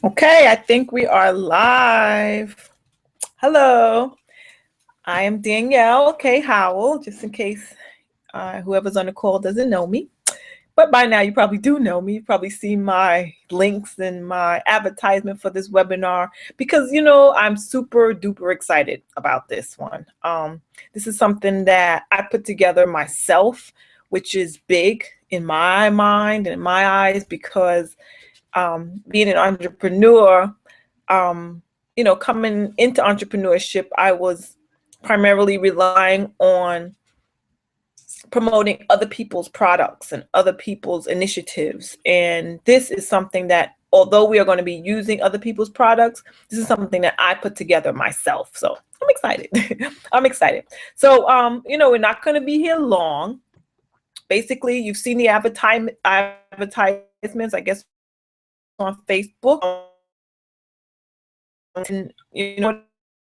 Okay, I think we are live. Hello, I am Danielle K. Howell, just in case whoever's on the call doesn't know me. But by now you probably do know me. You've probably seen my links and my advertisement for this webinar because, I'm super duper excited about this one. This is something that I put together myself, which is big in my mind and in my eyes because being an entrepreneur, coming into entrepreneurship, I was primarily relying on promoting other people's products and other people's initiatives. And this is something that, although we are going to be using other people's products, this is something that I put together myself. So I'm excited. I'm excited. So, we're not going to be here long. Basically, you've seen the advertisements, I guess, on Facebook, and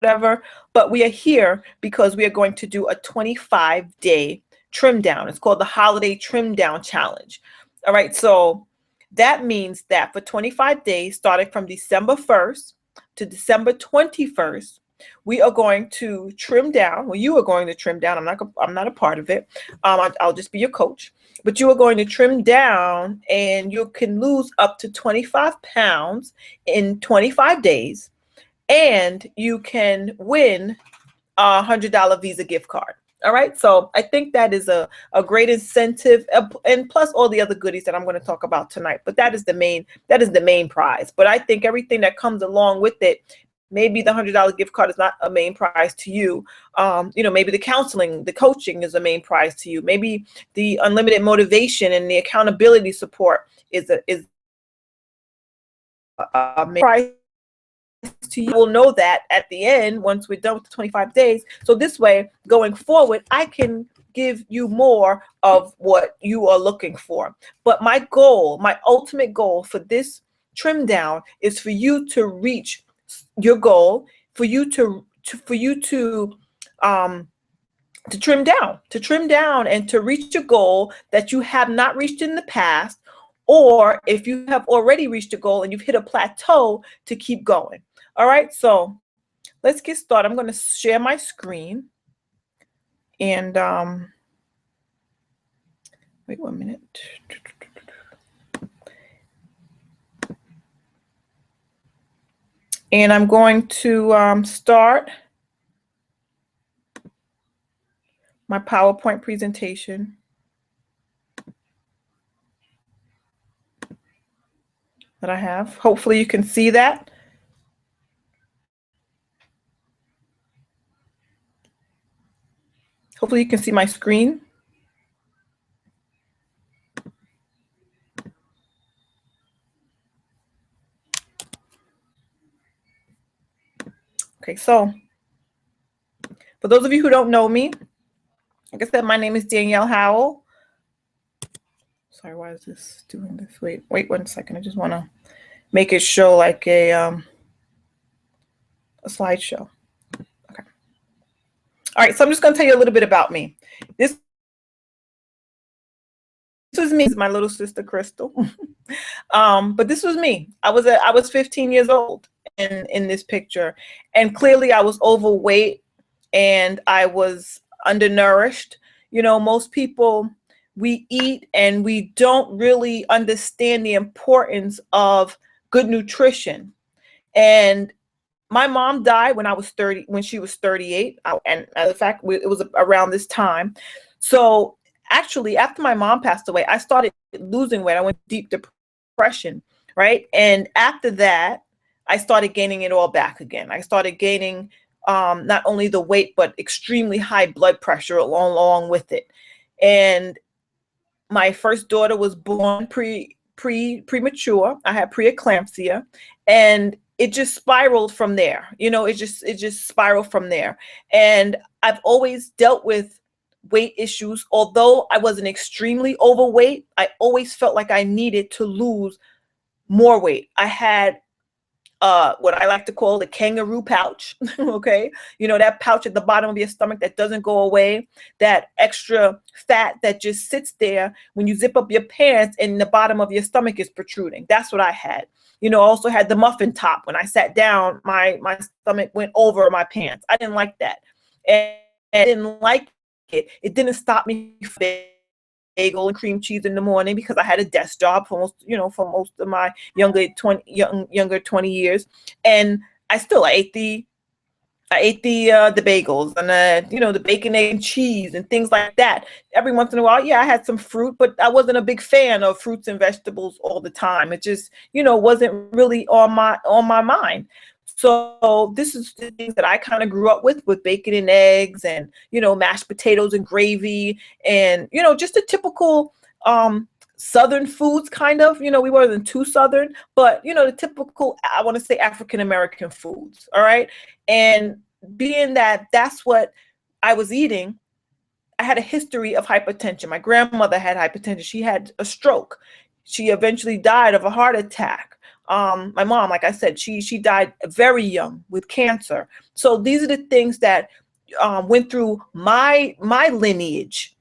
whatever. But we are here because we are going to do a 25-day trim down. It's called the Holiday Trim Down Challenge. All right, so that means that for 25 days, starting from December 1st to December 21st, we are going to trim down. Well, you are going to trim down. I'm not a part of it. I'll just be your coach. But you are going to trim down, and you can lose up to 25 pounds in 25 days, and you can win a $100 Visa gift card. All right, so I think that is a great incentive, and plus all the other goodies that I'm going to talk about tonight. But that is the main prize. But I think everything that comes along with it, maybe the $100 gift card is not a main prize to you. Maybe the counseling, the coaching is a main prize to you. Maybe the unlimited motivation and the accountability support is a main prize to you. Will know that at the end once we're done with the 25 days. So this way, going forward, I can give you more of what you are looking for. But my ultimate goal for this trim down is for you to reach your goal, for you to trim down and to reach a goal that you have not reached in the past, or if you have already reached a goal and you've hit a plateau, to keep going. All right, so let's get started. I'm going to share my screen, and wait 1 minute. And I'm going to start my PowerPoint presentation. That I have. Hopefully you can see that. Hopefully you can see my screen. Okay, so for those of you who don't know me, like I said, my name is Danielle Howell. Sorry, why is this doing this? Wait 1 second. I just want to make it show like a slideshow. Okay. All right, so I'm just going to tell you a little bit about me. This was me, my little sister Crystal. But this was me. I was 15 years old in this picture, and clearly I was overweight and I was undernourished. Most people, we eat and we don't really understand the importance of good nutrition. And my mom died when she was 38. And as a fact, it was around this time. So actually, after my mom passed away, I started losing weight. I went deep depression, right? And after that, I started gaining it all back again. I started gaining not only the weight, but extremely high blood pressure along with it. And my first daughter was born premature. I had preeclampsia, and it just spiraled from there. It just spiraled from there. And I've always dealt with weight issues. Although I wasn't extremely overweight, I always felt like I needed to lose more weight. I had what I like to call the kangaroo pouch. Okay. That pouch at the bottom of your stomach that doesn't go away, that extra fat that just sits there when you zip up your pants and the bottom of your stomach is protruding. That's what I had. Also had the muffin top. When I sat down, my stomach went over my pants. I didn't like that. And I didn't like it. It didn't stop me from bagel and cream cheese in the morning because I had a desk job for most of my younger 20 years. And I ate the bagels and the bacon, egg, and cheese and things like that. Every once in a while, yeah, I had some fruit, but I wasn't a big fan of fruits and vegetables all the time. It just, wasn't really on my mind. So this is the things that I kind of grew up with bacon and eggs and, mashed potatoes and gravy and, just a typical Southern foods kind of, we wasn't too Southern, but, the typical, I want to say African-American foods. All right. And being that that's what I was eating, I had a history of hypertension. My grandmother had hypertension. She had a stroke. She eventually died of a heart attack. My mom, like I said, she died very young with cancer. So these are the things that went through my lineage.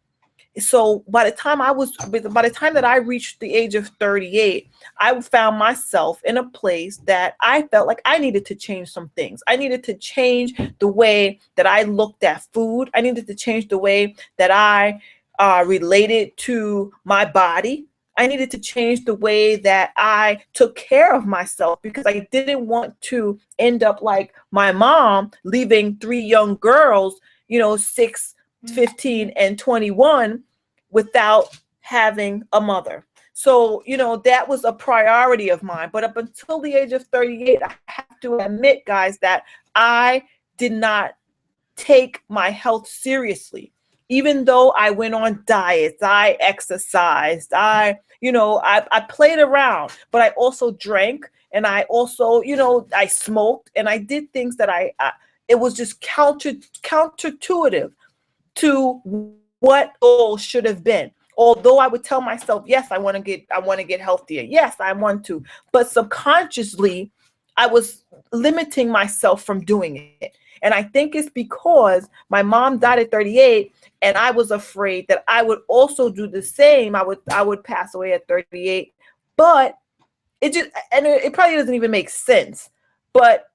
So by the time that I reached the age of 38, I found myself in a place that I felt like I needed to change some things. I needed to change the way that I looked at food. I needed to change the way that I related to my body. I needed to change the way that I took care of myself because I didn't want to end up like my mom, leaving 3 young girls, 6, 15, and 21 without having a mother. So, that was a priority of mine. But up until the age of 38, I have to admit, guys, that I did not take my health seriously. Even though I went on diets, I exercised, I played around, but I also drank, and I also, I smoked, and I did things that it was just counterintuitive to what goal should have been. Although I would tell myself, yes, I want to get healthier. Yes, I want to, but subconsciously, I was limiting myself from doing it. And I think it's because my mom died at 38, and I was afraid that I would also do the same. I would pass away at 38, but it probably doesn't even make sense. But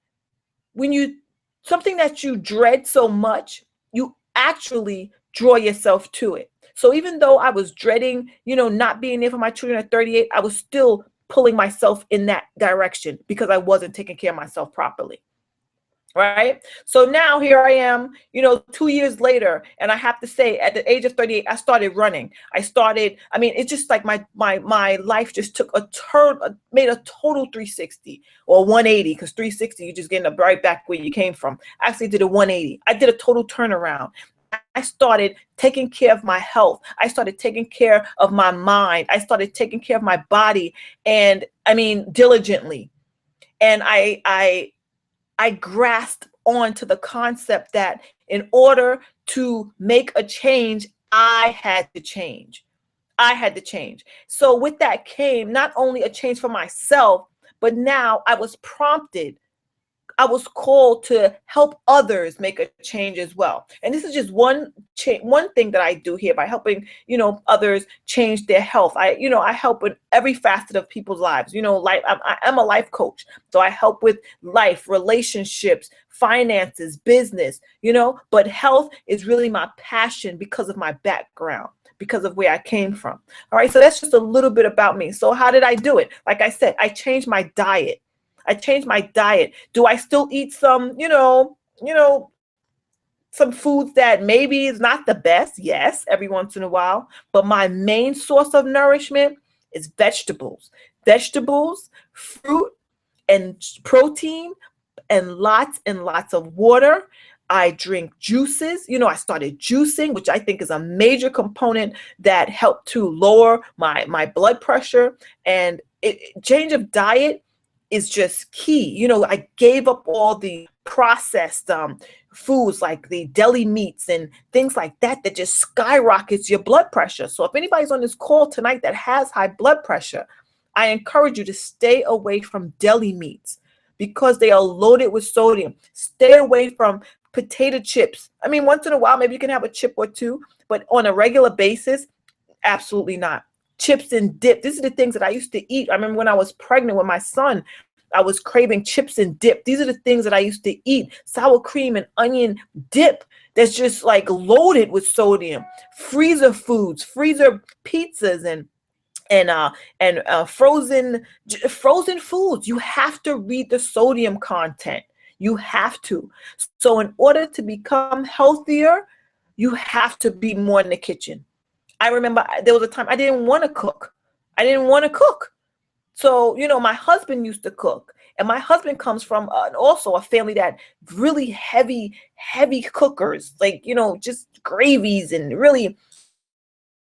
when something that you dread so much, you actually draw yourself to it. So even though I was dreading, not being there for my children at 38, I was still pulling myself in that direction because I wasn't taking care of myself properly. Right. So now here I am, 2 years later, and I have to say at the age of 38, I started running. It's just like my life just took made a total 360 or 180, because 360, you're just getting up right back where you came from. I actually did a 180. I did a total turnaround. I started taking care of my health. I started taking care of my mind. I started taking care of my body, and diligently. And I grasped onto the concept that in order to make a change, I had to change. I had to change. So with that came not only a change for myself, but now I was called to help others make a change as well. And this is just one thing that I do here by helping, others change their health. I help with every facet of people's lives. I'm a life coach. So I help with life, relationships, finances, business, but health is really my passion because of my background, because of where I came from. All right. So that's just a little bit about me. So how did I do it? Like I said, I changed my diet. Do I still eat some, some foods that maybe is not the best? Yes, every once in a while. But my main source of nourishment is vegetables, fruit, and protein, and lots of water. I drink juices. I started juicing, which I think is a major component that helped to lower my blood pressure. And change of diet is just key. I gave up all the processed foods like the deli meats and things like that just skyrockets your blood pressure. So if anybody's on this call tonight that has high blood pressure, I encourage you to stay away from deli meats. because they are loaded with sodium. Stay away from potato chips. I mean, once in a while, maybe you can have a chip or two, but on a regular basis, absolutely not. Chips and dip. These are the things that I used to eat. I remember when I was pregnant with my son, I was craving chips and dip. These are the things that I used to eat. Sour cream and onion dip that's just like loaded with sodium. Freezer foods, freezer pizzas and frozen foods. You have to read the sodium content. You have to. So in order to become healthier, you have to be more in the kitchen. I remember there was a time I didn't want to cook. I didn't want to cook. So, my husband used to cook, and my husband comes from also a family that really heavy cookers, like, just gravies and really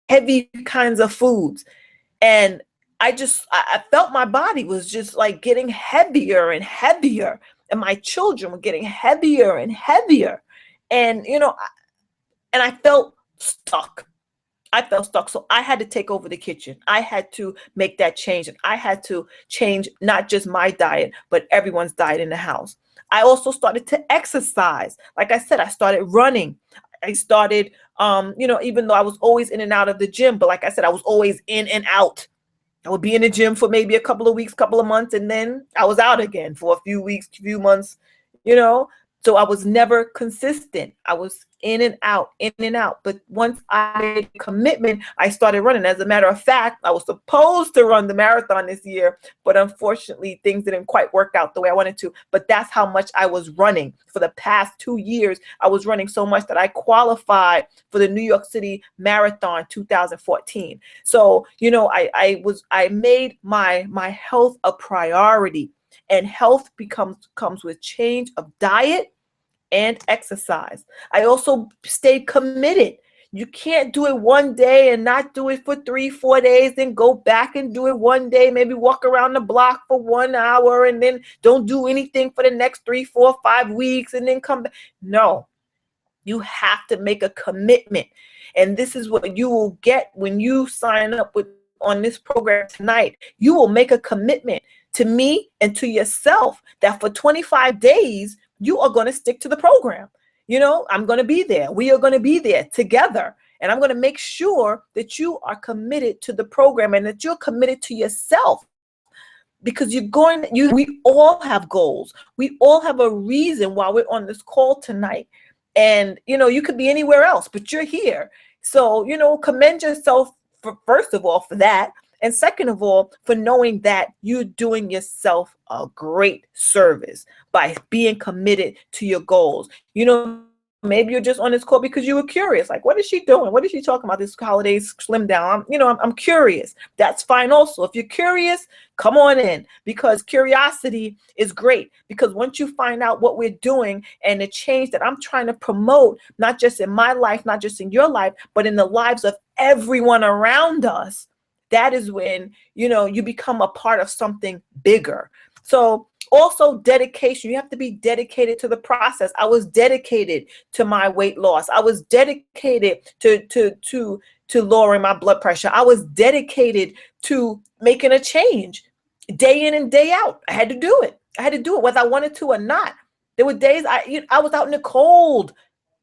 heavy kinds of foods. And I felt my body was just like getting heavier and heavier, and my children were getting heavier and heavier. And, and I felt stuck. So I had to take over the kitchen. I had to make that change. And I had to change not just my diet, but everyone's diet in the house. I also started to exercise. Like I said, I started running. I started, even though I was always in and out of the gym, but like I said, I was always in and out. I would be in the gym for maybe a couple of weeks, couple of months, and then I was out again for a few weeks, few months, So I was never consistent. I was in and out. But once I made a commitment, I started running. As a matter of fact, I was supposed to run the marathon this year, but unfortunately, things didn't quite work out the way I wanted to. But that's how much I was running. For the past 2 years, I was running so much that I qualified for the New York City Marathon 2014. So, I made my health a priority. And health comes with change of diet and exercise. I also stayed committed. You can't do it one day and not do it for 3-4 days, then go back and do it one day, maybe walk around the block for 1 hour and then don't do anything for the next 3, 4, 5 weeks and then come back. No, you have to make a commitment. And this is what you will get when you sign up on this program tonight. You will make a commitment to me and to yourself that for 25 days, you are going to stick to the program. I'm going to be there. We are going to be there together. And I'm going to make sure that you are committed to the program and that you're committed to yourself, because we all have goals. We all have a reason why we're on this call tonight. And, you could be anywhere else, but you're here. So, commend yourself first of all for that. And second of all, for knowing that you're doing yourself a great service by being committed to your goals. Maybe you're just on this call because you were curious. Like, what is she doing? What is she talking about this holiday slim down? I'm curious. That's fine also. If you're curious, come on in, because curiosity is great. Because once you find out what we're doing and the change that I'm trying to promote, not just in my life, not just in your life, but in the lives of everyone around us, that is when, you become a part of something bigger. So also dedication. You have to be dedicated to the process. I was dedicated to my weight loss. I was dedicated to lowering my blood pressure. I was dedicated to making a change day in and day out. I had to do it. Whether I wanted to or not. There were days I was out in the cold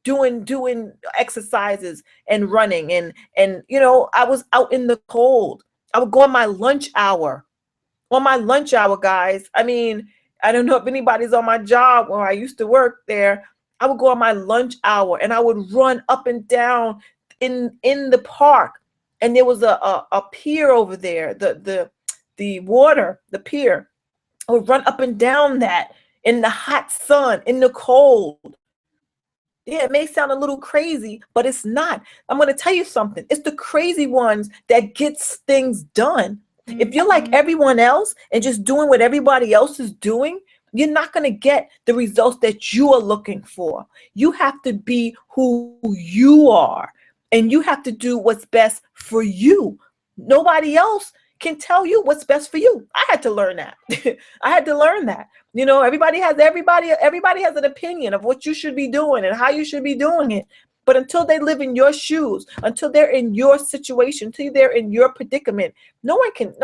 doing exercises and running and I was out in the cold. I would go on my lunch hour. Guys. I mean, I don't know if anybody's on my job where I used to work there. I would go on my lunch hour and I would run up and down in the park. And there was a pier over there, the water, the pier. I would run up and down that in the hot sun, in the cold. Yeah, it may sound a little crazy, but it's not. I'm going to tell you something. It's the crazy ones that gets things done. If you're like everyone else and just doing what everybody else is doing, you're not going to get the results that you are looking for. You have to be who you are, and you have to do what's best for you. Nobody else can tell you what's best for you. I had to learn that. Everybody has an opinion of what you should be doing and how you should be doing it. But until they live in your shoes, until they're in your situation, until they're in your predicament, no one can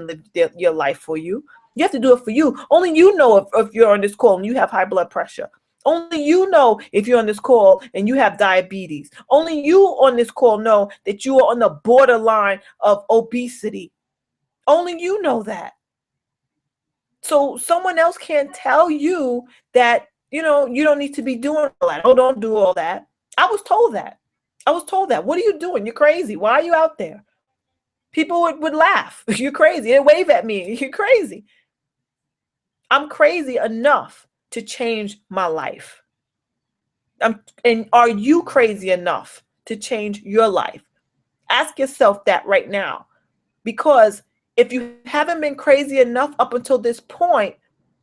live your life for you. You have to do it for you. Only you know if you're on this call and you have high blood pressure. Only you know if you're on this call and you have diabetes. Only you on this call know that you are on the borderline of obesity. Only you know that. So someone else can't tell you that, you don't need to be doing all that. Oh, don't do all that. I was told that. What are you doing? You're crazy. Why are you out there? People would laugh. You're crazy. They wave at me. You're crazy. I'm crazy enough to change my life. And are you crazy enough to change your life? Ask yourself that right now. Because if you haven't been crazy enough up until this point,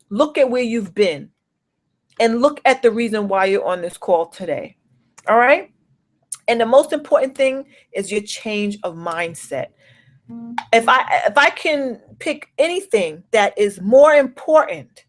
look at where you've been and look at the reason why you're on this call today. All right? And the most important thing is your change of mindset. If I can pick anything that is more important,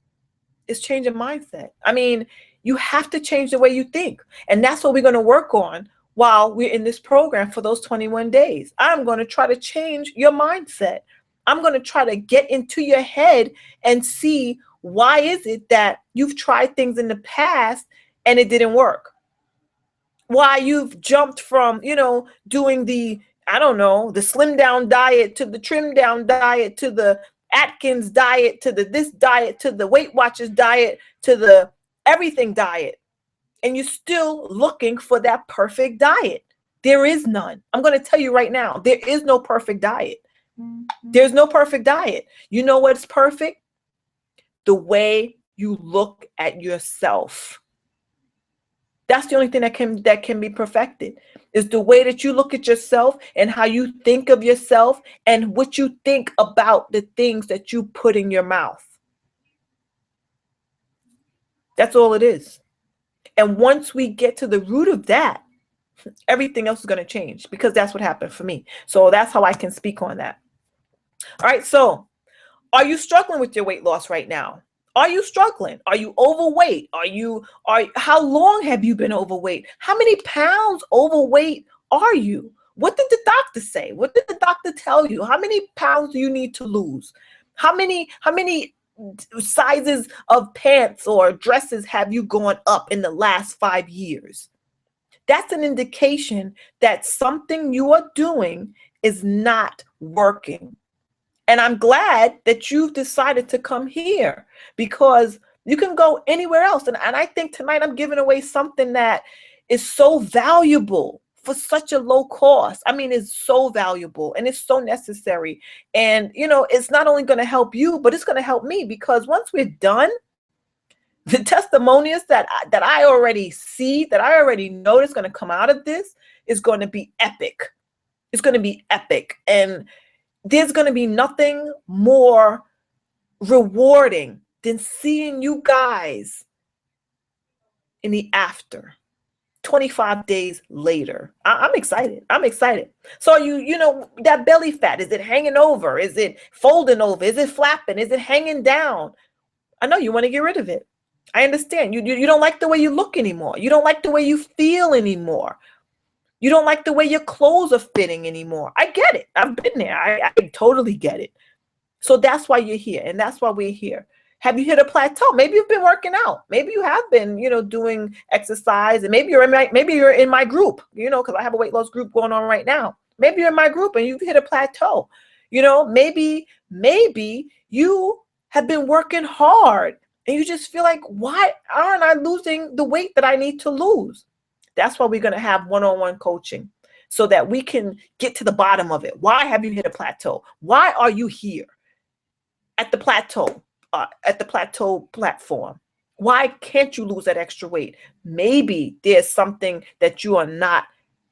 it's changing mindset. I mean, you have to change the way you think. And that's what we're going to work on while we're in this program for those 21 days. I'm going to try to change your mindset. I'm going to try to get into your head and see why is it that you've tried things in the past and it didn't work. Why you've jumped from, doing the slim down diet to the trim down diet to the Atkins diet to the this diet to the Weight Watchers diet to the everything diet. And you're still looking for that perfect diet. There is none. I'm going to tell you right now, there is no perfect diet. There's no perfect diet. You know what's perfect? The way you look at yourself. That's the only thing that can be perfected, is the way that you look at yourself and how you think of yourself and what you think about the things that you put in your mouth. That's all it is. And once we get to the root of that, everything else is going to change, because that's what happened for me. So that's how I can speak on that. All right. So are you struggling with your weight loss right now? Are you struggling? Are you overweight? How long have you been overweight? How many pounds overweight are you? What did the doctor say? What did the doctor tell you? How many pounds do you need to lose? How many sizes of pants or dresses have you gone up in the last 5 years? That's an indication that something you are doing is not working. And I'm glad that you've decided to come here, because you can go anywhere else. And I think tonight I'm giving away something that is so valuable for such a low cost. I mean, it's so valuable and it's so necessary. And, it's not only going to help you, but it's going to help me, because once we're done, the testimonials that I already see, that I already know is going to come out of this is going to be epic. It's going to be epic. And there's going to be nothing more rewarding than seeing you guys in the after, 25 days later. I'm excited. So that belly fat, is it hanging over? Is it folding over? Is it flapping? Is it hanging down? I know you want to get rid of it. I understand. You don't like the way you look anymore. You don't like the way you feel anymore. You don't like the way your clothes are fitting anymore. I get it. I've been there. I totally get it. So that's why you're here. And that's why we're here. Have you hit a plateau? Maybe you've been working out. Maybe you have been, doing exercise. And maybe you're in my group, because I have a weight loss group going on right now. Maybe you're in my group and you've hit a plateau. Maybe you have been working hard and you just feel like, why aren't I losing the weight that I need to lose? That's why we're going to have one-on-one coaching, so that we can get to the bottom of it. Why have you hit a plateau? Why are you here at the plateau platform? Why can't you lose that extra weight? Maybe there's something that you are not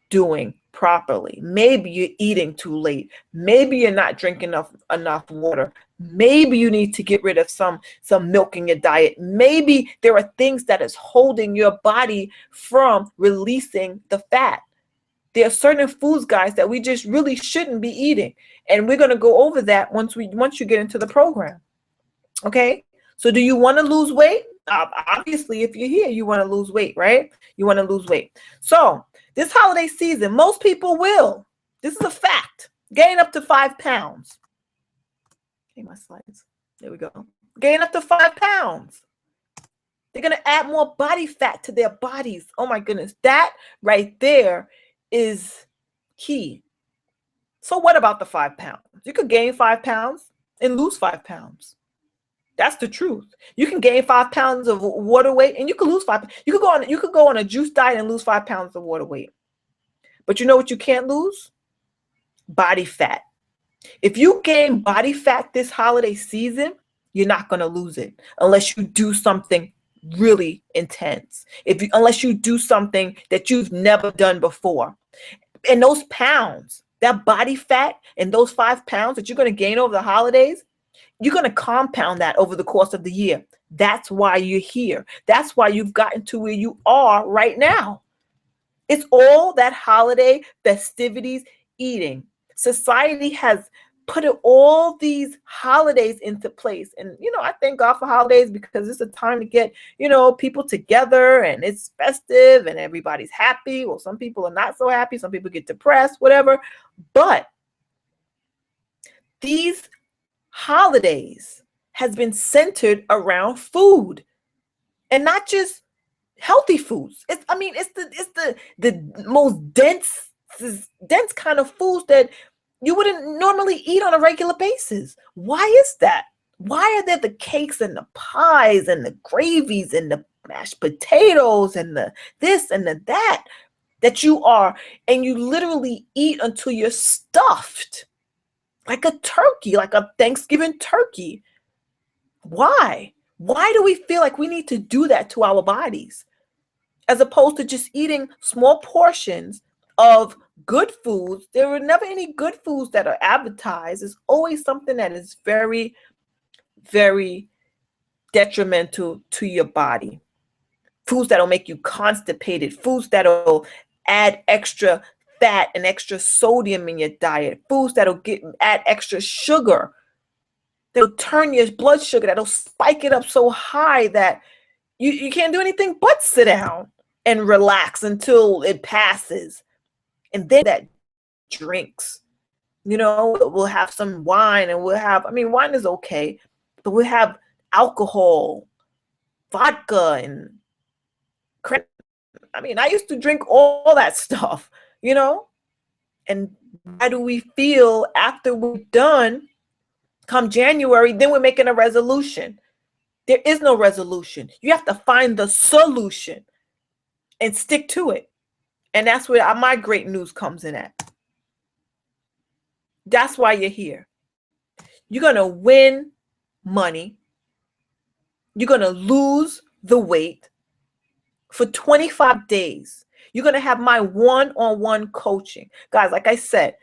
doing properly. Maybe you're eating too late. Maybe you're not drinking enough water. Maybe you need to get rid of some milk in your diet. Maybe there are things that is holding your body from releasing the fat. There are certain foods, guys, that we just really shouldn't be eating. And we're going to go over that once you get into the program. Okay? So do you want to lose weight? Obviously, if you're here, you want to lose weight, right? You want to lose weight. So this holiday season, most people will. This is a fact. Gain up to 5 pounds. Okay, my slides. There we go. Gain up to 5 pounds. They're going to add more body fat to their bodies. Oh my goodness. That right there is key. So what about the 5 pounds? You could gain 5 pounds and lose 5 pounds. That's the truth. You can gain 5 pounds of water weight and you can lose 5. You could go on a juice diet and lose 5 pounds of water weight. But you know what you can't lose? Body fat. If you gain body fat this holiday season, you're not going to lose it unless you do something really intense. Unless you do something that you've never done before. And those pounds, that body fat and those 5 pounds that you're going to gain over the holidays, you're going to compound that over the course of the year. That's why you're here. That's why you've gotten to where you are right now. It's all that holiday festivities, eating. Society has put all these holidays into place. And, I thank God for holidays because it's a time to get, people together and it's festive and everybody's happy. Well, some people are not so happy. Some people get depressed, whatever. But these holidays has been centered around food and not just healthy foods. It's the most dense kind of foods that you wouldn't normally eat on a regular basis. Why is that? Why are there the cakes and the pies and the gravies and the mashed potatoes and the this and the that you literally eat until you're stuffed? Like a turkey, like a Thanksgiving turkey. Why? Why do we feel like we need to do that to our bodies? As opposed to just eating small portions of good foods. There were never any good foods that are advertised. It's always something that is very, very detrimental to your body. Foods that'll make you constipated. Foods that'll add extra fat and extra sodium in your diet. Foods that'll add extra sugar. They'll turn your blood sugar. That'll spike it up so high that you can't do anything but sit down and relax until it passes. And then that drinks, we'll have some wine and wine is okay, but we'll have alcohol, vodka, and I used to drink all that stuff, and how do we feel after we're done come January? Then we're making a resolution. There is no resolution. You have to find the solution and stick to it. And that's where my great news comes in at. That's why you're here. You're going to win money. You're going to lose the weight for 25 days. You're going to have my one-on-one coaching. Guys, like I said,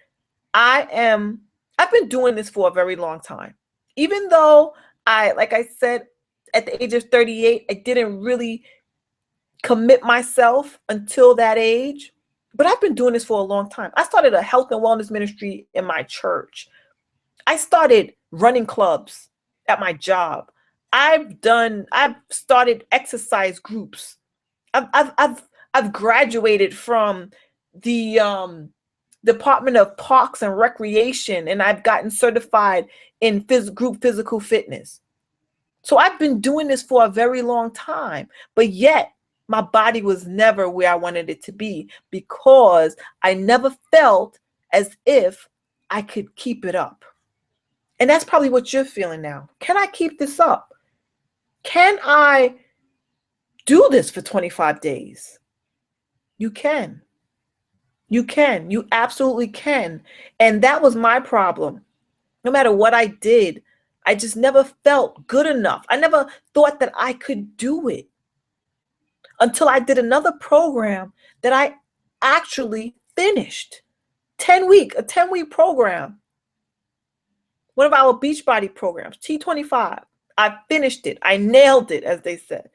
I've been doing this for a very long time. Even though like I said, at the age of 38, I didn't really commit myself until that age, but I've been doing this for a long time. I started a health and wellness ministry in my church. I started running clubs at my job. I've started exercise groups. I've graduated from the Department of Parks and Recreation, and I've gotten certified in group physical fitness. So I've been doing this for a very long time, but yet my body was never where I wanted it to be because I never felt as if I could keep it up. And that's probably what you're feeling now. Can I keep this up? Can I do this for 25 days? You can. You can. You absolutely can. And that was my problem. No matter what I did, I just never felt good enough. I never thought that I could do it until I did another program that I actually finished. A 10-week program. One of our Beachbody programs, T25. I finished it. I nailed it, as they said.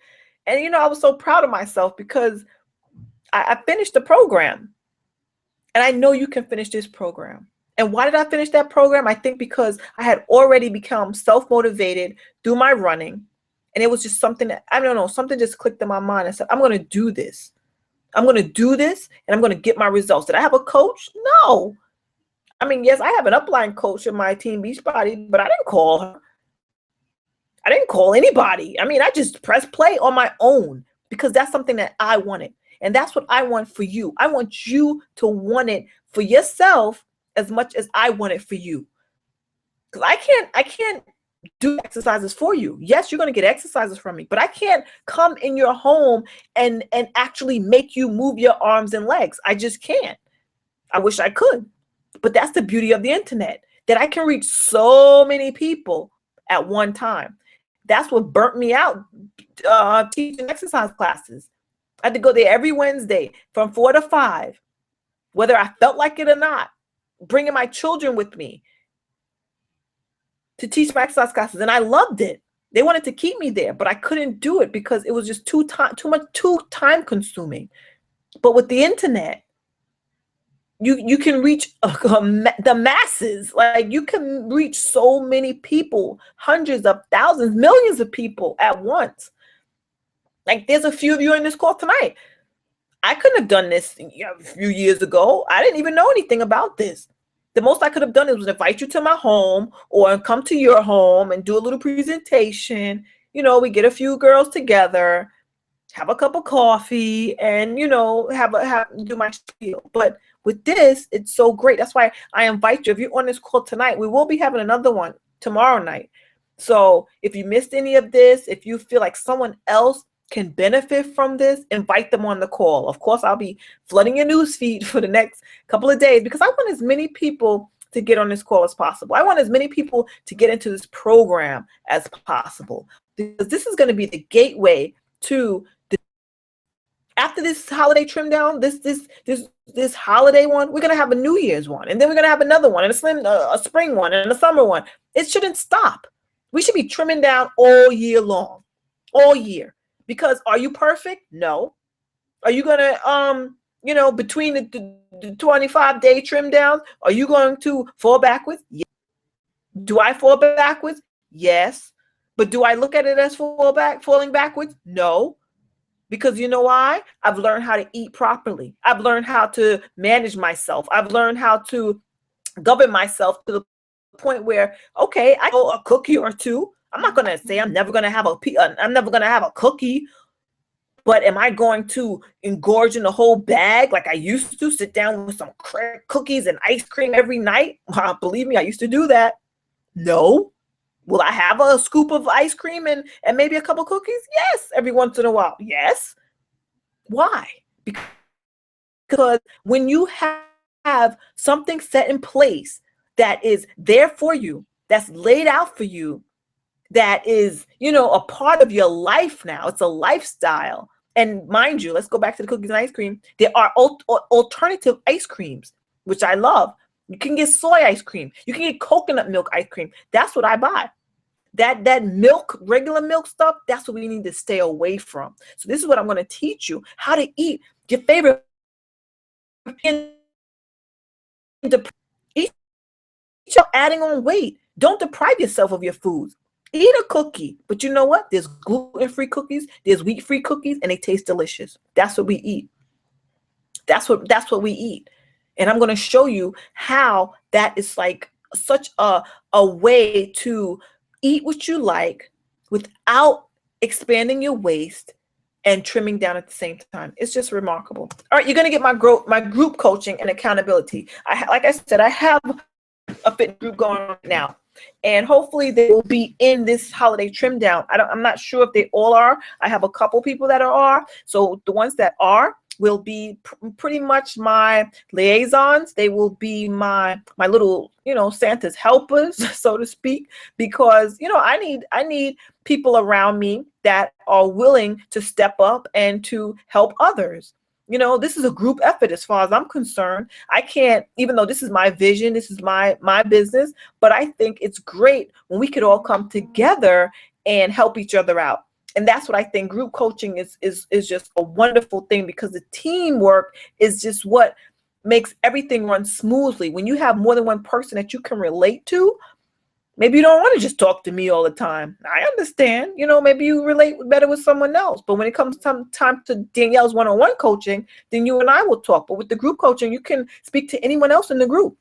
And, I was so proud of myself because I finished the program. And I know you can finish this program. And why did I finish that program? I think because I had already become self-motivated through my running. And it was just something that, I don't know, something just clicked in my mind. I said, I'm going to do this. I'm going to do this and I'm going to get my results. Did I have a coach? No. Yes, I have an upline coach in my team Beachbody, but I didn't call her. I didn't call anybody. I mean, I just pressed play on my own because that's something that I wanted. And that's what I want for you. I want you to want it for yourself as much as I want it for you. Because I can't do exercises for you. Yes, you're going to get exercises from me, but I can't come in your home and actually make you move your arms and legs. I just can't. I wish I could. But that's the beauty of the internet, that I can reach so many people at one time. That's what burnt me out teaching exercise classes. I had to go there every Wednesday from 4 to 5, whether I felt like it or not, bringing my children with me to teach my exercise classes. And I loved it. They wanted to keep me there, but I couldn't do it because it was just too time consuming. But with the internet, you can reach the masses. Like, you can reach so many people, hundreds of thousands, millions of people at once. Like, there's a few of you in this call tonight. I couldn't have done this a few years ago. I didn't even know anything about this. The most I could have done was invite you to my home or come to your home and do a little presentation. We get a few girls together, have a cup of coffee, and do my spiel. But with this, it's so great. That's why I invite you. If you're on this call tonight, we will be having another one tomorrow night. So if you missed any of this, if you feel like someone else can benefit from this, invite them on the call. Of course, I'll be flooding your news feed for the next couple of days because I want as many people to get on this call as possible. I want as many people to get into this program as possible, because this is going to be the gateway to after this holiday trim down, this holiday one, we're going to have a New Year's one, and then we're going to have another one, and a spring one, and a summer one. It shouldn't stop. We should be trimming down all year long, all year. Because are you perfect? No. Are you going to, between the 25-day trim downs, are you going to fall backwards? Yes. Do I fall backwards? Yes. But do I look at it as falling backwards? No. Because you know why? I've learned how to eat properly. I've learned how to manage myself. I've learned how to govern myself to the point where, okay, I go a cookie or two. I'm not going to say I'm never going to have a cookie, but am I going to engorge in the whole bag like I used to, sit down with some cookies and ice cream every night? Believe me, I used to do that. No. Will I have a scoop of ice cream and maybe a couple cookies? Yes, every once in a while. Yes. Why? Because when you have something set in place that is there for you, that's laid out for you, that is, a part of your life now. It's a lifestyle. And mind you, let's go back to the cookies and ice cream. There are alternative ice creams, which I love. You can get soy ice cream. You can get coconut milk ice cream. That's what I buy. That milk, regular milk stuff, that's what we need to stay away from. So this is what I'm going to teach you, how to eat your favorite. Eat, adding on weight. Don't deprive yourself of your foods. Eat a cookie, but you know what? There's gluten-free cookies, there's wheat-free cookies, and they taste delicious. That's what we eat. That's what we eat. And I'm going to show you how that is like such a way to eat what you like without expanding your waist and trimming down at the same time. It's just remarkable. All right, you're going to get my group coaching and accountability. Like I said, I have a fit group going on now. And hopefully they will be in this holiday trim down. I'm not sure if they all are. I have a couple people that are. So the ones that are will be pretty much my liaisons. They will be my little, Santa's helpers, so to speak, because, I need people around me that are willing to step up and to help others. This is a group effort as far as I'm concerned. I can't, even though this is my vision, this is my business, but I think it's great when we could all come together and help each other out. And that's what I think group coaching is just a wonderful thing, because the teamwork is just what makes everything run smoothly. When you have more than one person that you can relate to, maybe you don't want to just talk to me all the time. I understand, maybe you relate better with someone else. But when it comes time to Danielle's one-on-one coaching, then you and I will talk. But with the group coaching, you can speak to anyone else in the group.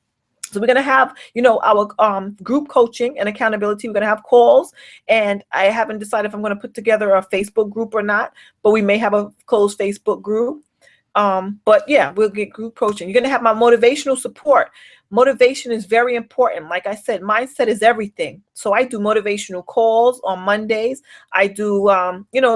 So we're going to have, our group coaching and accountability. We're going to have calls, and I haven't decided if I'm going to put together a Facebook group or not, but we may have a closed Facebook group. But yeah, we'll get group coaching. You're going to have my motivational support. Motivation is very important. Like I said, mindset is everything. So I do motivational calls on Mondays. I do,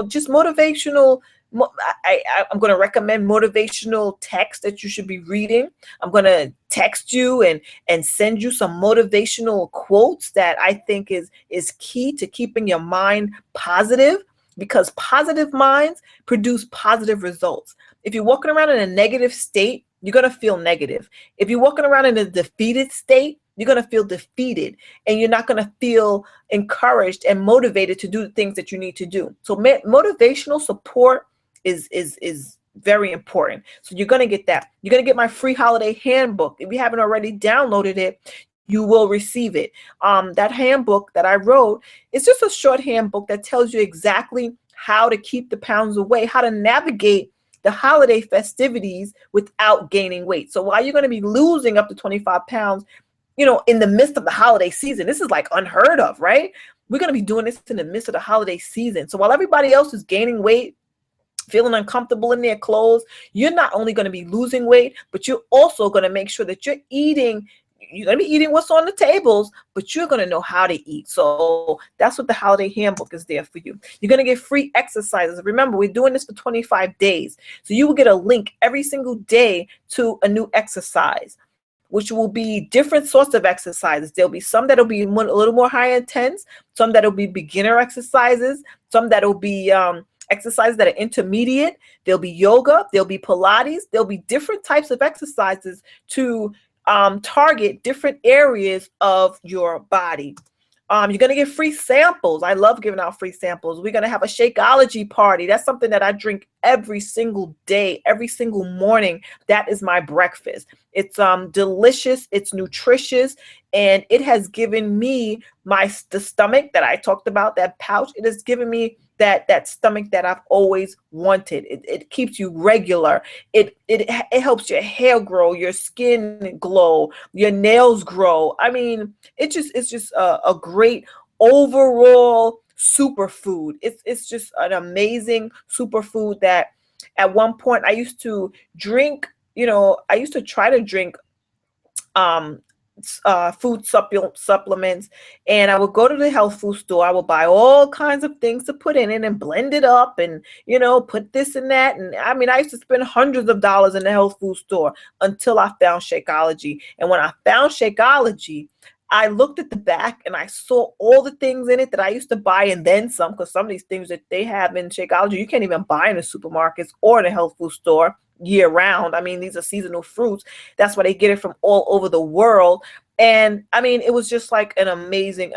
just motivational. I'm going to recommend motivational text that you should be reading. I'm going to text you and send you some motivational quotes that I think is key to keeping your mind positive, because positive minds produce positive results. If you're walking around in a negative state, you're going to feel negative. If you're walking around in a defeated state, you're going to feel defeated, and you're not going to feel encouraged and motivated to do the things that you need to do. So motivational support is very important. So you're going to get that. You're going to get my free holiday handbook. If you haven't already downloaded it, you will receive it. That handbook that I wrote, it's just a short handbook that tells you exactly how to keep the pounds away, how to navigate the holiday festivities without gaining weight. So while you're going to be losing up to 25 pounds, in the midst of the holiday season, this is like unheard of, right? We're going to be doing this in the midst of the holiday season. So while everybody else is gaining weight, feeling uncomfortable in their clothes, you're not only going to be losing weight, but you're also going to make sure that you're going to be eating what's on the tables, but you're going to know how to eat. So that's what the holiday handbook is there for you. You're going to get free exercises. Remember, we're doing this for 25 days. So you will get a link every single day to a new exercise, which will be different sorts of exercises. There'll be some that'll be a little more high intense, some that'll be beginner exercises, some that'll be exercises that are intermediate. There'll be yoga, there'll be Pilates, there'll be different types of exercises to target different areas of your body. You're going to get free samples. I love giving out free samples. We're going to have a Shakeology party. That's something that I drink every single day, every single morning. That is my breakfast. It's delicious. It's nutritious. And it has given me the stomach that I talked about, that pouch. It has given me that stomach that I've always wanted. It keeps you regular. It helps your hair grow, your skin glow, your nails grow. I mean, it's just a great overall superfood. It's just an amazing superfood that at one point I used to drink, I used to try to drink food supplements, and I would go to the health food store. I would buy all kinds of things to put in it and blend it up and put this and that, and I mean, I used to spend hundreds of dollars in the health food store until I found Shakeology. And when I found Shakeology, I looked at the back and I saw all the things in it that I used to buy and then some, because some of these things that they have in Shakeology you can't even buy in the supermarkets or in the health food store year round. I mean, these are seasonal fruits. That's why they get it from all over the world. And I mean, it was just like an amazing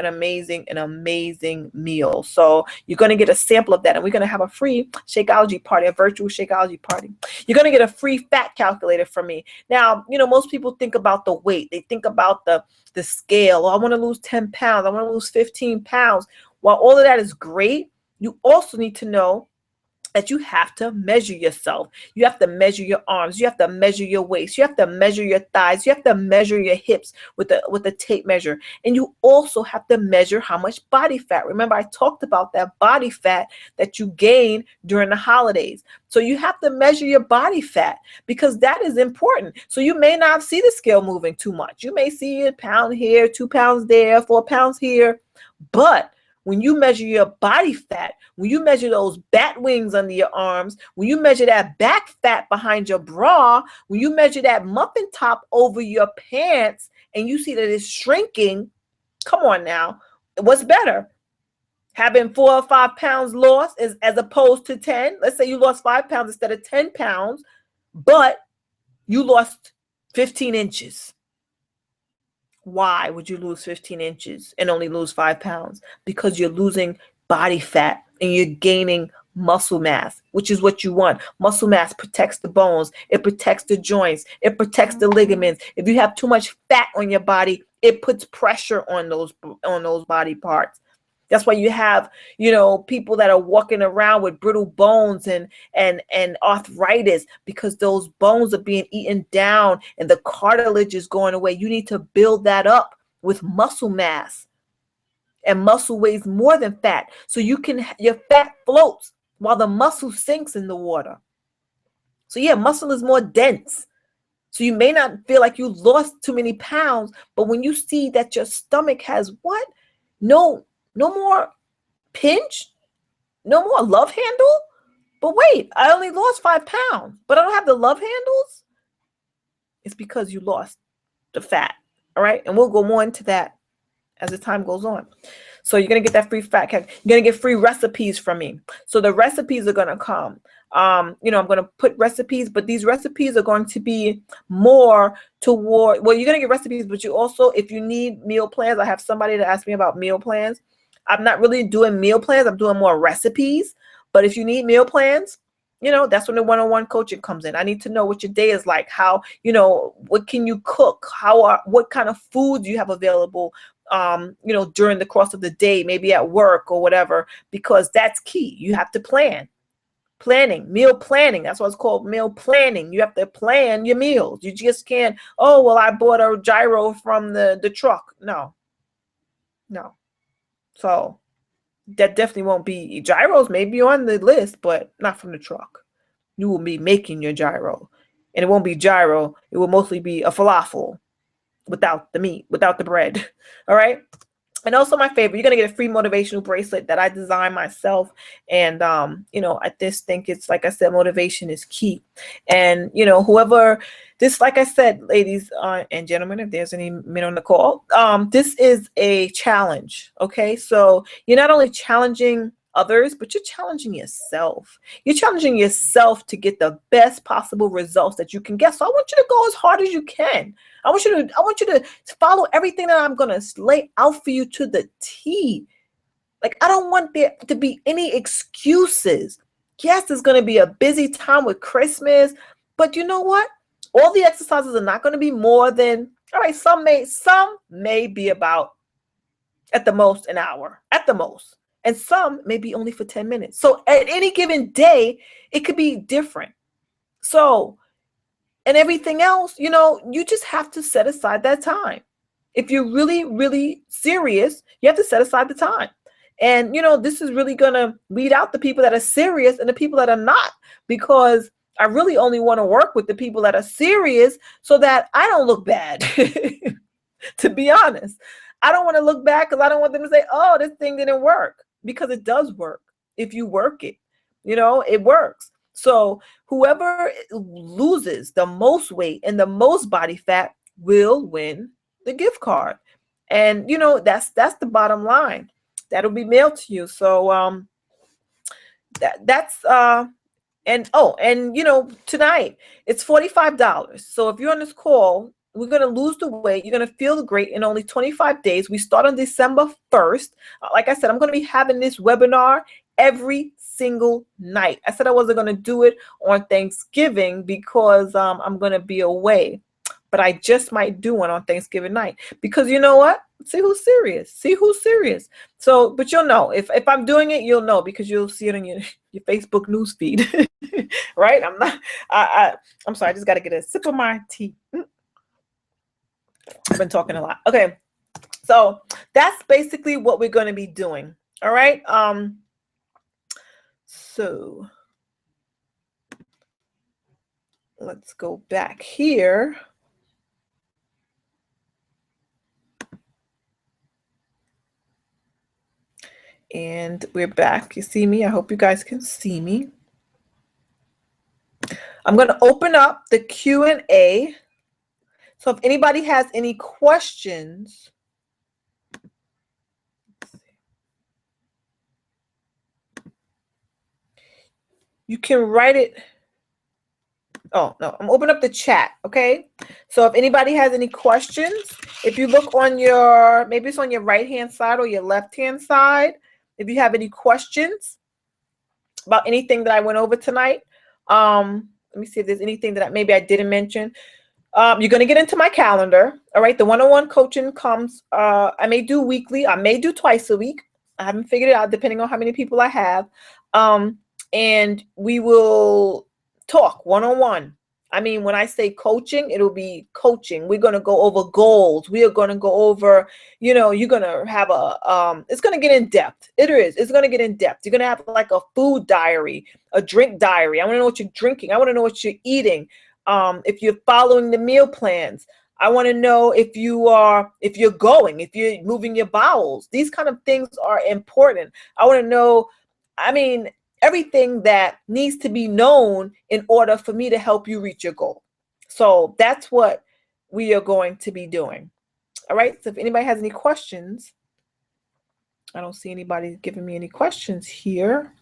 meal. So you're going to get a sample of that. And we're going to have a free Shakeology party, a virtual Shakeology party. You're going to get a free fat calculator from me. Now, most people think about the weight. They think about the scale. Oh, I want to lose 10 pounds. I want to lose 15 pounds. While all of that is great, you also need to know that you have to measure yourself. You have to measure your arms. You have to measure your waist. You have to measure your thighs. You have to measure your hips with a tape measure. And you also have to measure how much body fat. Remember, I talked about that body fat that you gain during the holidays. So you have to measure your body fat, because that is important. So you may not see the scale moving too much. You may see a pound here, 2 pounds there, 4 pounds here. But when you measure your body fat, when you measure those bat wings under your arms, when you measure that back fat behind your bra, when you measure that muffin top over your pants, and you see that it's shrinking, come on now, what's better? Having 4 or 5 pounds lost as opposed to 10? Let's say you lost 5 pounds instead of 10 pounds, but you lost 15 inches. Why would you lose 15 inches and only lose 5 pounds? Because you're losing body fat and you're gaining muscle mass, which is what you want. Muscle mass protects the bones. It protects the joints. It protects the ligaments. If you have too much fat on your body, it puts pressure on those body parts. That's why you have, people that are walking around with brittle bones and arthritis, because those bones are being eaten down and the cartilage is going away. You need to build that up with muscle mass. And muscle weighs more than fat. So your fat floats while the muscle sinks in the water. So yeah, muscle is more dense. So you may not feel like you lost too many pounds, but when you see that your stomach has what? No more pinch, no more love handle. But wait, I only lost 5 pounds, but I don't have the love handles. It's because you lost the fat. All right. And we'll go more into that as the time goes on. So you're going to get that free fat calculator. You're going to get free recipes from me. So the recipes are going to come. I'm going to put recipes, but these recipes are going to be more toward, well, you're going to get recipes, but you also, if you need meal plans, I have somebody to ask me about meal plans. I'm not really doing meal plans. I'm doing more recipes. But if you need meal plans, that's when the one-on-one coaching comes in. I need to know what your day is like, how, what can you cook? What kind of food do you have available, during the course of the day, maybe at work or whatever, because that's key. You have to plan. Meal planning. That's what it's called, meal planning. You have to plan your meals. You just can't, oh, well, I bought a gyro from the truck. No. So that definitely won't be, gyros may be on the list, but not from the truck. You will be making your gyro. And it won't be gyro. It will mostly be a falafel without the meat, without the bread. All right. And also my favorite, you're going to get a free motivational bracelet that I designed myself. And, I just think it's, like I said, motivation is key. And, whoever this, like I said, ladies and gentlemen, if there's any men on the call, this is a challenge. Okay. So you're not only challenging others, but you're challenging yourself. You're challenging yourself to get the best possible results that you can get. So I want you to go as hard as you can. I want you to follow everything that I'm going to lay out for you to the T. Like, I don't want there to be any excuses. Yes, it's going to be a busy time with Christmas, but you know what? All the exercises are not going to be more than, all right, some may be about at the most an hour, at the most. And some may be only for 10 minutes. So at any given day, it could be different. So, and everything else, you just have to set aside that time. If you're really, really serious, you have to set aside the time. And, this is really going to weed out the people that are serious and the people that are not, because I really only want to work with the people that are serious so that I don't look bad, to be honest. I don't want to look back because I don't want them to say, oh, this thing didn't work, because it does work. If you work it, it works. So whoever loses the most weight and the most body fat will win the gift card. And, that's the bottom line. That'll be mailed to you. So that's tonight it's $45. So if you're on this call, we're going to lose the weight. You're going to feel great in only 25 days. We start on December 1st. Like I said, I'm going to be having this webinar every single night. I said I wasn't going to do it on Thanksgiving because I'm going to be away. But I just might do one on Thanksgiving night, because you know what? See who's serious. So, but you'll know. If I'm doing it, you'll know, because you'll see it on your Facebook news feed. Right? I'm sorry. I just got to get a sip of my tea. I've been talking a lot. Okay. So that's basically what we're going to be doing. All right. So let's go back here. And we're back. You see me? I hope you guys can see me. I'm going to open up the Q&A. So if anybody has any questions, you can write it. Oh, no, I'm opening up the chat, okay? So if anybody has any questions, if you look on maybe it's on your right-hand side or your left-hand side, if you have any questions about anything that I went over tonight, let me see if there's anything that maybe I didn't mention. You're going to get into my calendar. All right. The one-on-one coaching comes, I may do weekly. I may do twice a week. I haven't figured it out, depending on how many people I have. And we will talk one-on-one. I mean, when I say coaching, it'll be coaching. We're going to go over goals. We are going to go over, you're going to have it's going to get in depth. It is. It's going to get in depth. You're going to have like a food diary, a drink diary. I want to know what you're drinking. I want to know what you're eating. If you're following the meal plans. I want to know if if you're moving your bowels. These kind of things are important. I want to know, everything that needs to be known in order for me to help you reach your goal. So that's what we are going to be doing. All right. So if anybody has any questions, I don't see anybody giving me any questions here.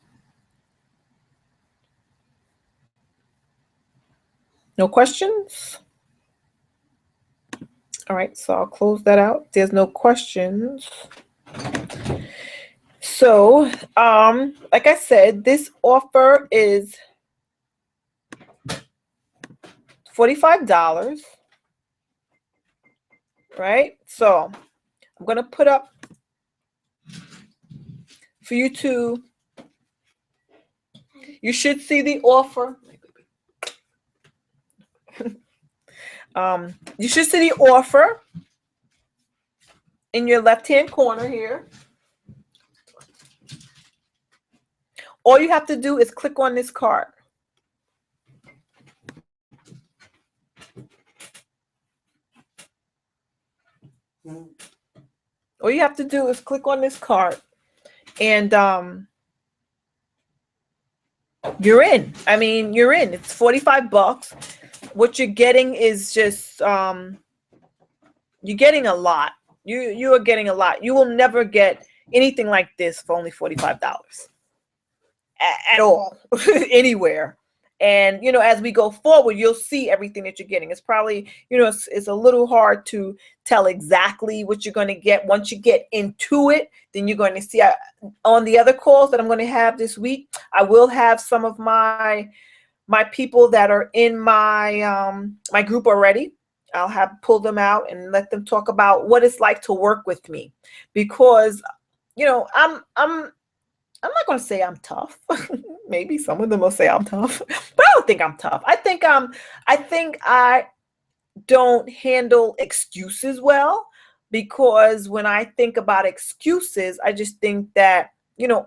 No questions? All right, so I'll close that out. There's no questions. So, like I said, this offer is $45, right? So I'm going to put up for you you should see the offer. You should see the offer in your left-hand corner here. All you have to do is click on this card. All you have to do is click on this card, and you're in. You're in. It's $45. What you're getting is just you're getting a lot. You are getting a lot. You will never get anything like this for only $45 at all anywhere. And as we go forward, you'll see everything that you're getting. It's probably it's a little hard to tell exactly what you're going to get. Once you get into it, then you're going to see. On the other calls that I'm going to have this week, I will have some of my people that are in my my group already. I'll pull them out and let them talk about what it's like to work with me, because I'm not going to say I'm tough. Maybe some of them will say I'm tough, but I don't think I'm tough. I think I don't handle excuses well, because when I think about excuses, I just think that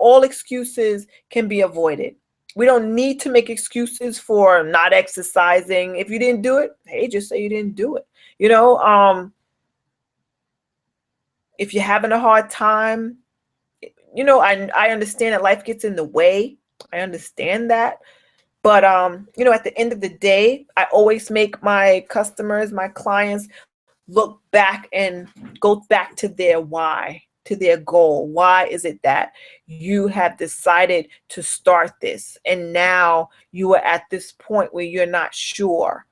all excuses can be avoided. We don't need to make excuses for not exercising. If you didn't do it, hey, just say you didn't do it. If you're having a hard time, I understand that life gets in the way. I understand that. But, at the end of the day, I always make my customers, my clients, look back and go back to their why, to their goal. Why is it that you have decided to start this? And now you are at this point where you're not sure.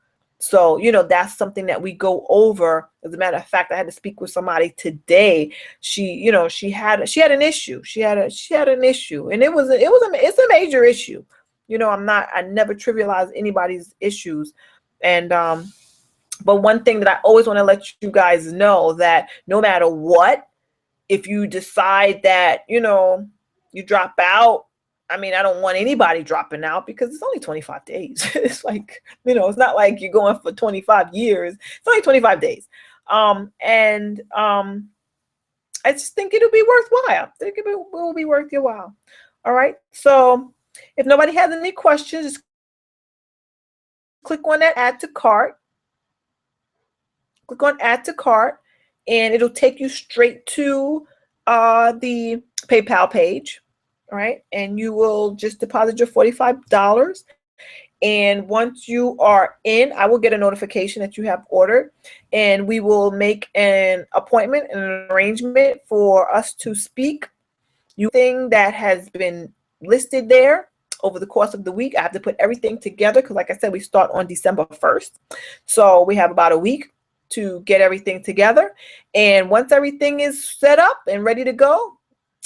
So, that's something that we go over. As a matter of fact, I had to speak with somebody today. She had an issue. She had an issue, and it's a major issue. I never trivialize anybody's issues. And, but one thing that I always want to let you guys know, that no matter what, if you decide that, you drop out, I don't want anybody dropping out, because it's only 25 days. It's like, it's not like you're going for 25 years. It's only 25 days. I just think it'll be worthwhile. I think it will be worth your while. All right. So if nobody has any questions, just click on that add to cart. Click on add to cart, and it'll take you straight to the PayPal page. All right, and you will just deposit your $45. And once you are in, I will get a notification that you have ordered, and we will make an appointment and an arrangement for us to speak. Thing that has been listed there over the course of the week. I have to put everything together, because like I said, we start on December 1st. So we have about a week to get everything together. And once everything is set up and ready to go,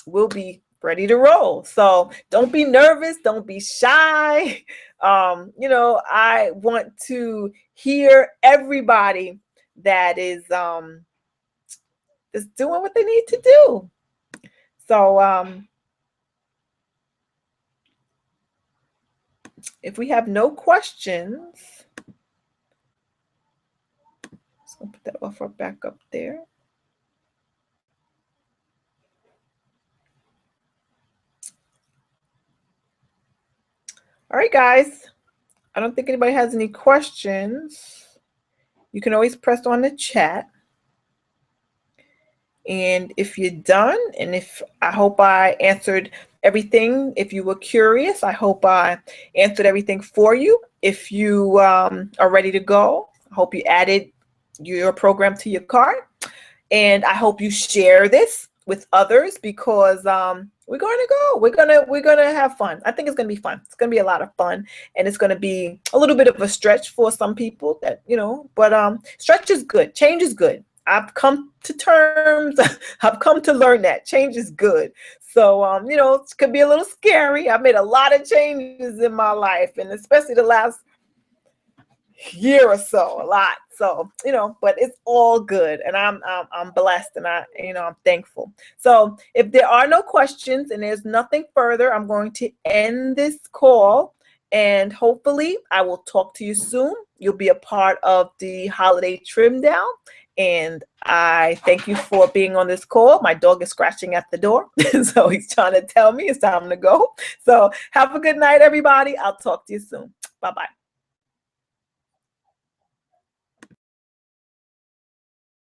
we'll be ready to roll. So don't be nervous. Don't be shy. I want to hear everybody that is doing what they need to do. So if we have no questions, let's put that offer back up there. All right, guys. I don't think anybody has any questions. You can always press on the chat. And if you're done, and if I hope I answered everything, if you were curious, I hope I answered everything for you. If you are ready to go, I hope you added your program to your cart. And I hope you share this with others, because we're going to go. We're gonna have fun. I think it's gonna be fun. It's gonna be a lot of fun, and it's gonna be a little bit of a stretch for some people, that but stretch is good. Change is good. I've come to terms. I've come to learn that change is good. So it could be a little scary. I've made a lot of changes in my life, and especially the last year or so, a lot. So but it's all good, and I'm blessed, and I'm thankful. So if there are no questions and there's nothing further, I'm going to end this call, and hopefully I will talk to you soon. You'll be a part of the holiday trim down, and I thank you for being on this call. My dog is scratching at the door, so he's trying to tell me it's time to go. So have a good night, everybody. I'll talk to you soon. Bye-bye.